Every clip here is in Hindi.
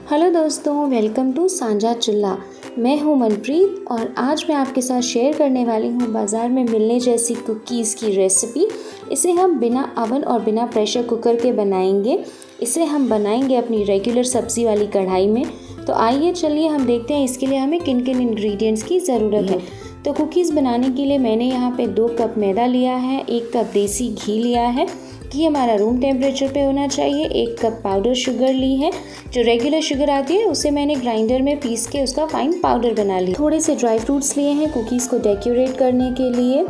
हेलो दोस्तों, वेलकम टू साझा चुल्हा। मैं हूं मनप्रीत और आज मैं आपके साथ शेयर करने वाली हूं बाज़ार में मिलने जैसी कुकीज़ की रेसिपी। इसे हम बिना अवन और बिना प्रेशर कुकर के बनाएंगे। इसे हम बनाएंगे अपनी रेगुलर सब्ज़ी वाली कढ़ाई में। तो आइए चलिए हम देखते हैं इसके लिए हमें किन किन इंग्रेडिएंट्स की ज़रूरत है। तो कुकीज़ बनाने के लिए मैंने यहाँ पे 2 कप मैदा लिया है, 1 कप देसी घी लिया है। घी हमारा रूम टेम्परेचर पे होना चाहिए। 1 कप पाउडर शुगर ली है, जो रेगुलर शुगर आती है उसे मैंने ग्राइंडर में पीस के उसका फाइन पाउडर बना लिया। थोड़े से ड्राई फ्रूट्स लिए हैं कुकीज़ को डेकोरेट करने के लिए।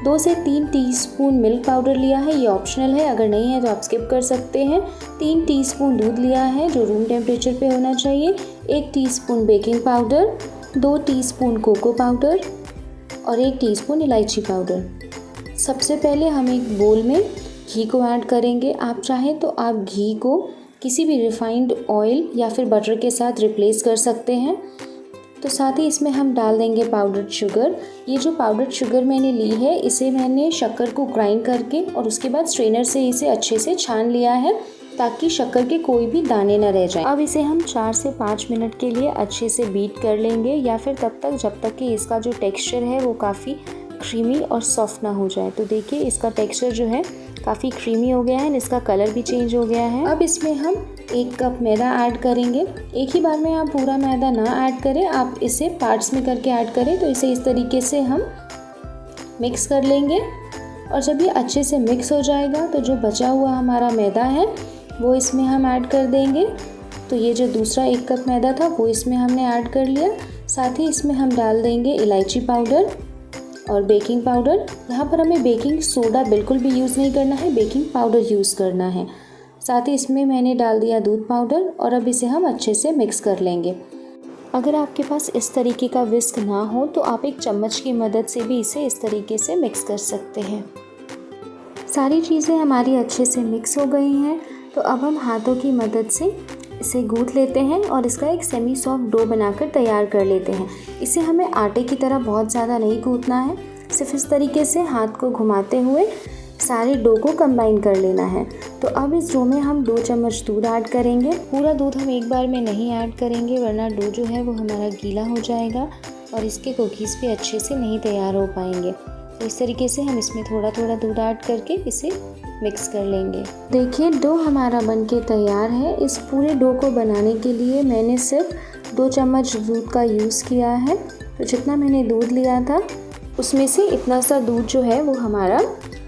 2 से 3 टीस्पून मिल्क पाउडर लिया है, ये ऑप्शनल है, अगर नहीं है तो आप स्किप कर सकते हैं। 3 टीस्पून दूध लिया है जो रूम टेम्परेचर पे होना चाहिए। 1 teaspoon baking powder, 2 teaspoon cocoa powder और 1 टीस्पून इलायची पाउडर। सबसे पहले हम एक बोल में घी को ऐड करेंगे। आप चाहें तो आप घी को किसी भी रिफाइंड ऑयल या फिर बटर के साथ रिप्लेस कर सकते हैं। तो साथ ही इसमें हम डाल देंगे पाउडर्ड शुगर। ये जो पाउडर्ड शुगर मैंने ली है, इसे मैंने शक्कर को ग्राइंड करके और उसके बाद स्ट्रेनर से इसे अच्छे से छान लिया है ताकि शक्कर के कोई भी दाने न रह जाए। अब इसे हम 4 से 5 मिनट के लिए अच्छे से बीट कर लेंगे, या फिर तब तक जब तक कि इसका जो टेक्सचर है वो काफ़ी क्रीमी और सॉफ्ट ना हो जाए। तो देखिए इसका टेक्सचर जो है काफ़ी क्रीमी हो गया है, इसका कलर भी चेंज हो गया है। अब इसमें हम 1 कप मैदा ऐड करेंगे। एक ही बार में आप पूरा मैदा ना ऐड करें, आप इसे पार्ट्स में करके ऐड करें। तो इसे इस तरीके से हम मिक्स कर लेंगे और जब ये अच्छे से मिक्स हो जाएगा तो जो बचा हुआ हमारा मैदा है वो इसमें हम ऐड कर देंगे। तो ये जो दूसरा 1 कप मैदा था वो इसमें हमने ऐड कर लिया। साथ ही इसमें हम डाल देंगे इलायची पाउडर और बेकिंग पाउडर। यहाँ पर हमें बेकिंग सोडा बिल्कुल भी यूज़ नहीं करना है, बेकिंग पाउडर यूज़ करना है। साथ ही इसमें मैंने डाल दिया दूध पाउडर और अब इसे हम अच्छे से मिक्स कर लेंगे। अगर आपके पास इस तरीके का विस्क ना हो तो आप एक चम्मच की मदद से भी इसे इस तरीके से मिक्स कर सकते हैं। सारी चीज़ें हमारी अच्छे से मिक्स हो गई हैं, तो अब हम हाथों की मदद से इसे गूँथ लेते हैं और इसका एक सेमी सॉफ्ट डो बनाकर तैयार कर लेते हैं। इसे हमें आटे की तरह बहुत ज़्यादा नहीं गूँथना है, सिर्फ इस तरीके से हाथ को घुमाते हुए सारे डो को कंबाइन कर लेना है। तो अब इस डो में हम 2 चम्मच दूध ऐड करेंगे। पूरा दूध हम एक बार में नहीं ऐड करेंगे वरना डो जो है वो हमारा गीला हो जाएगा और इसके कुकीज़ भी अच्छे से नहीं तैयार हो पाएंगे। तो इस तरीके से हम इसमें थोड़ा थोड़ा दूध ऐड करके इसे मिक्स कर लेंगे। देखिए डो हमारा बनके तैयार है। इस पूरे डो को बनाने के लिए मैंने सिर्फ 2 चम्मच दूध का यूज़ किया है। तो जितना मैंने दूध लिया था उसमें से इतना सा दूध जो है वो हमारा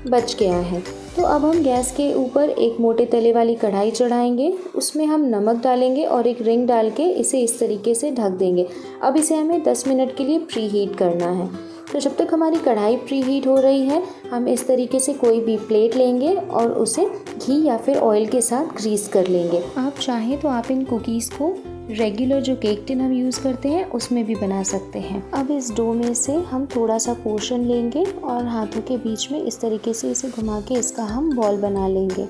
बच गया है। तो अब हम गैस के ऊपर एक मोटे तले वाली कढ़ाई चढ़ाएंगे, उसमें हम नमक डालेंगे और एक रिंग डाल के इसे इस तरीके से ढक देंगे। अब इसे हमें 10 मिनट के लिए प्री हीट करना है। तो जब तक हमारी कढ़ाई प्री हीट हो रही है, हम इस तरीके से कोई भी प्लेट लेंगे और उसे घी या फिर ऑयल के साथ ग्रीस कर लेंगे। आप चाहें तो आप इन कुकीज़ को रेगुलर जो केक टिन हम यूज़ करते हैं उसमें भी बना सकते हैं। अब इस डो में से हम थोड़ा सा पोर्शन लेंगे और हाथों के बीच में इस तरीके से इसे घुमा के इसका हम बॉल बना लेंगे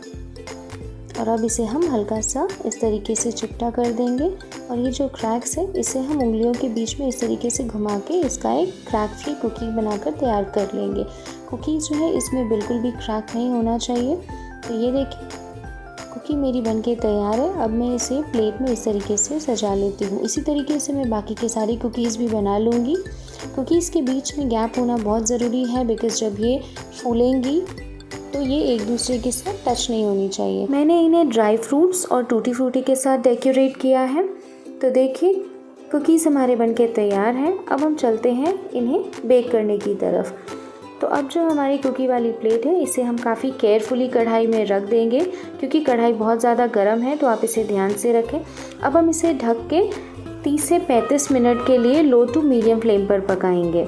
और अब इसे हम हल्का सा इस तरीके से चिपटा कर देंगे और ये जो क्रैक्स है इसे हम उंगलियों के बीच में इस तरीके से घुमा के इसका एक क्रैक फ्री कुकी बनाकर तैयार कर लेंगे। कुकीज़ जो है इसमें बिल्कुल भी क्रैक नहीं होना चाहिए। तो ये देखिए कुकी मेरी बनके तैयार है। अब मैं इसे प्लेट में इस तरीके से सजा लेती हूँ। इसी तरीके से मैं बाकी के सारी कुकीज़ भी बना लूँगी। कुकीज़ के बीच में गैप होना बहुत ज़रूरी है, बिकॉज़ जब ये फूलेंगी तो ये एक दूसरे के साथ टच नहीं होनी चाहिए। मैंने इन्हें ड्राई फ्रूट्स और टूटी फ्रूटी के साथ डेकोरेट किया है। तो देखिए कुकीज़ हमारे बनके तैयार हैं। अब हम चलते हैं इन्हें बेक करने की तरफ। तो अब जो हमारी कुकी वाली प्लेट है इसे हम काफ़ी केयरफुली कढ़ाई में रख देंगे, क्योंकि कढ़ाई बहुत ज़्यादा गर्म है, तो आप इसे ध्यान से रखें। अब हम इसे ढक के 30 से 35 मिनट के लिए लो टू मीडियम फ्लेम पर पकाएंगे।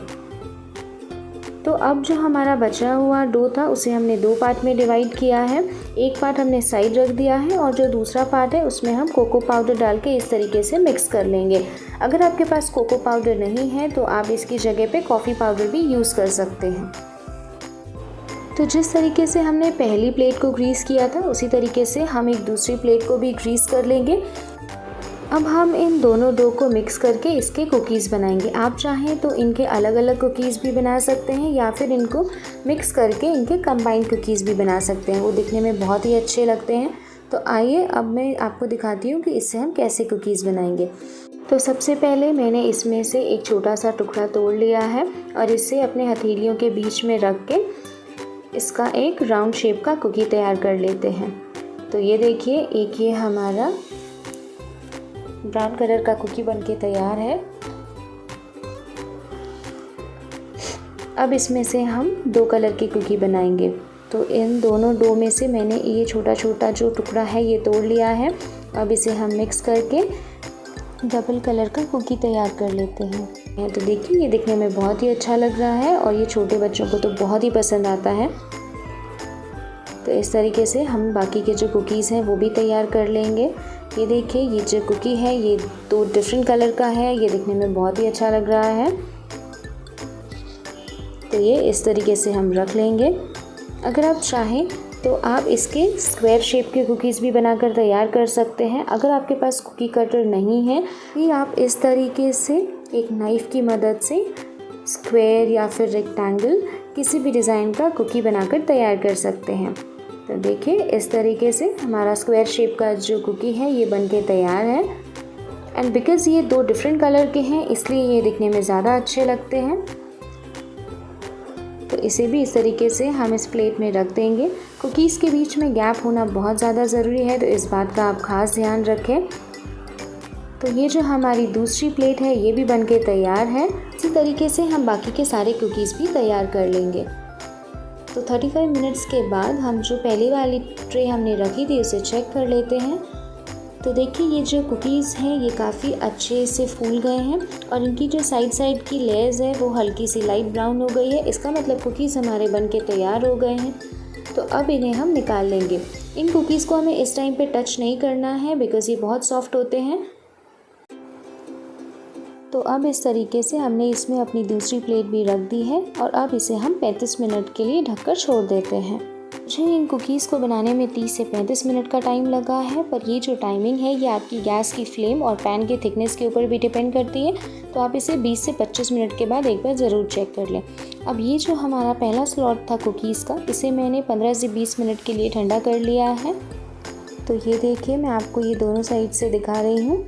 तो अब जो हमारा बचा हुआ डो था उसे हमने 2 पार्ट में डिवाइड किया है। एक पार्ट हमने साइड रख दिया है और जो दूसरा पार्ट है उसमें हम कोको पाउडर डाल के इस तरीके से मिक्स कर लेंगे। अगर आपके पास कोको पाउडर नहीं है तो आप इसकी जगह पे कॉफ़ी पाउडर भी यूज़ कर सकते हैं। तो जिस तरीके से हमने पहली प्लेट को ग्रीस किया था उसी तरीके से हम एक दूसरी प्लेट को भी ग्रीस कर लेंगे। अब हम इन दोनों डो को मिक्स करके इसके कुकीज़ बनाएंगे। आप चाहें तो इनके अलग अलग कुकीज़ भी बना सकते हैं या फिर इनको मिक्स करके इनके कंबाइंड कुकीज़ भी बना सकते हैं, वो दिखने में बहुत ही अच्छे लगते हैं। तो आइए अब मैं आपको दिखाती हूँ कि इससे हम कैसे कुकीज़ बनाएंगे। तो सबसे पहले मैंने इसमें से एक छोटा सा टुकड़ा तोड़ लिया है और इसे अपने हथेलियों के बीच में रख के इसका एक राउंड शेप का कुकी तैयार कर लेते हैं। तो ये देखिए, एक ये हमारा ब्राउन कलर का कुकी बनके तैयार है। अब इसमें से हम 2 कलर की कुकी बनाएंगे। तो इन दोनों डो में से मैंने ये छोटा छोटा जो टुकड़ा है ये तोड़ लिया है। अब इसे हम मिक्स करके डबल कलर का कुकी तैयार कर लेते हैं। तो देखिए, ये दिखने में बहुत ही अच्छा लग रहा है और ये छोटे बच्चों को तो बहुत ही पसंद आता है। तो इस तरीके से हम बाकी के जो कुकीज़ हैं वो भी तैयार कर लेंगे। ये देखिए, ये जो कुकी है ये 2 डिफरेंट कलर का है। ये दिखने में बहुत ही अच्छा लग रहा है। तो ये इस तरीके से हम रख लेंगे। अगर आप चाहें तो आप इसके स्क्वायर शेप के कुकीज़ भी बनाकर तैयार कर सकते हैं। अगर आपके पास कुकी कटर नहीं है तो आप इस तरीके से एक नाइफ़ की मदद से स्क्वायर या फिर रेक्टेंगल किसी भी डिज़ाइन का कुकी बनाकर तैयार कर सकते हैं। तो देखिए, इस तरीके से हमारा स्क्वायर शेप का जो कुकी है ये बनके तैयार है। एंड बिकॉज़ ये 2 डिफरेंट कलर के हैं इसलिए ये दिखने में ज़्यादा अच्छे लगते हैं। तो इसे भी इस तरीके से हम इस प्लेट में रख देंगे। कुकीज़ के बीच में गैप होना बहुत ज़्यादा ज़रूरी है, तो इस बात का आप ख़ास ध्यान रखें। तो ये जो हमारी दूसरी प्लेट है ये भी बनके तैयार है। इसी तरीके से हम बाकी के सारे कुकीज़ भी तैयार कर लेंगे। तो 35 मिनट्स के बाद हम जो पहली वाली ट्रे हमने रखी थी उसे चेक कर लेते हैं। तो देखिए, ये जो कुकीज़ हैं ये काफ़ी अच्छे से फूल गए हैं और इनकी जो साइड की लेयर्स है वो हल्की सी लाइट ब्राउन हो गई है। इसका मतलब कुकीज़ हमारे बनके तैयार हो गए हैं। तो अब इन्हें हम निकाल लेंगे। इन कुकीज़ को हमें इस टाइम पे टच नहीं करना है बिकॉज़ ये बहुत सॉफ्ट होते हैं। तो अब इस तरीके से हमने इसमें अपनी दूसरी प्लेट भी रख दी है और अब इसे हम 35 मिनट के लिए ढककर छोड़ देते हैं। मुझे इन कुकीज़ को बनाने में 30 से 35 मिनट का टाइम लगा है, पर ये जो टाइमिंग है ये आपकी गैस की फ्लेम और पैन के थिकनेस के ऊपर भी डिपेंड करती है। तो आप इसे 20 से 25 मिनट के बाद एक बार ज़रूर चेक कर लें। अब ये जो हमारा पहला स्लॉट था कुकीज़ का, इसे मैंने 15 से 20 मिनट के लिए ठंडा कर लिया है। तो ये देखिए, मैं आपको ये दोनों साइड से दिखा रही हूँ।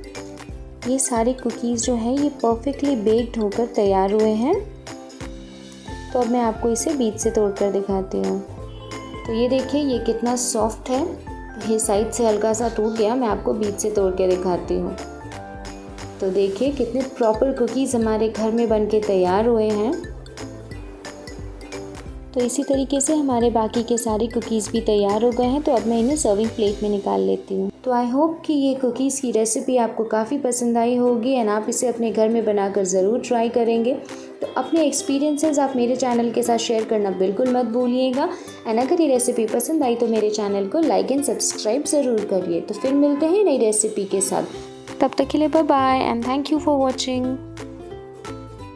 ये सारे कुकीज़ जो हैं ये परफेक्टली बेक्ड होकर तैयार हुए हैं। तो अब मैं आपको इसे बीच से तोड़ कर दिखाती हूँ। तो ये देखिए, ये कितना सॉफ्ट है। ये साइड से हल्का सा टूट गया, मैं आपको बीच से तोड़ के दिखाती हूँ। तो देखिए, कितने प्रॉपर कुकीज़ हमारे घर में बनके तैयार हुए हैं। तो इसी तरीके से हमारे बाकी के सारे कुकीज़ भी तैयार हो गए हैं। तो अब मैं इन्हें सर्विंग प्लेट में निकाल लेती हूँ। तो आई होप कि ये कुकीज़ की रेसिपी आपको काफ़ी पसंद आई होगी एंड आप इसे अपने घर में बनाकर ज़रूर ट्राई करेंगे। तो अपने एक्सपीरियंसेस आप मेरे चैनल के साथ शेयर करना बिल्कुल मत भूलिएगा। एंड अगर ये रेसिपी पसंद आई तो मेरे चैनल को लाइक एंड सब्सक्राइब ज़रूर करिए। तो फिर मिलते हैं नई रेसिपी के साथ। तब तक के लिए bye bye and thank you for watching.